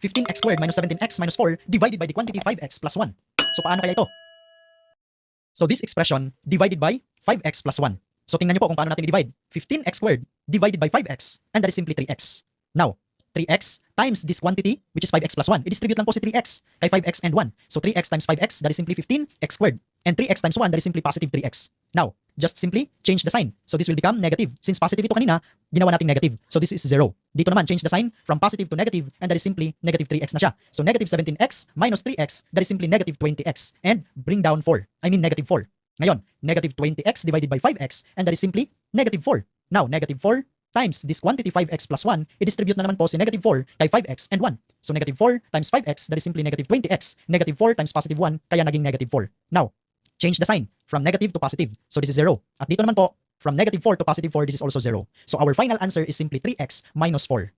15x squared minus 17x minus 4 divided by the quantity 5x plus 1. So paano kaya ito? So this expression divided by 5x plus 1. So tingnan nyo po kung paano natin i-divide. 15x squared divided by 5x, and that is simply 3x. Now, 3x times this quantity, which is 5x plus 1. I-distribute lang po si 3x kay 5x and 1. So 3x times 5x, that is simply 15x squared. And 3x times 1, that is simply positive 3x. Now, just simply change the sign. So this will become negative. Since positive ito kanina, ginawa nating negative. So this is 0. Dito naman, change the sign from positive to negative, and that is simply negative 3x na siya. So negative 17x minus 3x, that is simply negative 20x. And bring down 4. I mean negative 4. Ngayon, negative 20x divided by 5x, and that is simply negative 4. Now, negative 4 times this quantity 5x plus 1, i-distribute na naman po si negative 4 kay 5x and 1. So negative 4 times 5x, that is simply negative 20x. Negative 4 times positive 1, kaya naging negative 4. Now, change the sign from negative to positive. So this is 0. At dito naman po, from negative 4 to positive 4, this is also 0. So our final answer is simply 3x minus 4.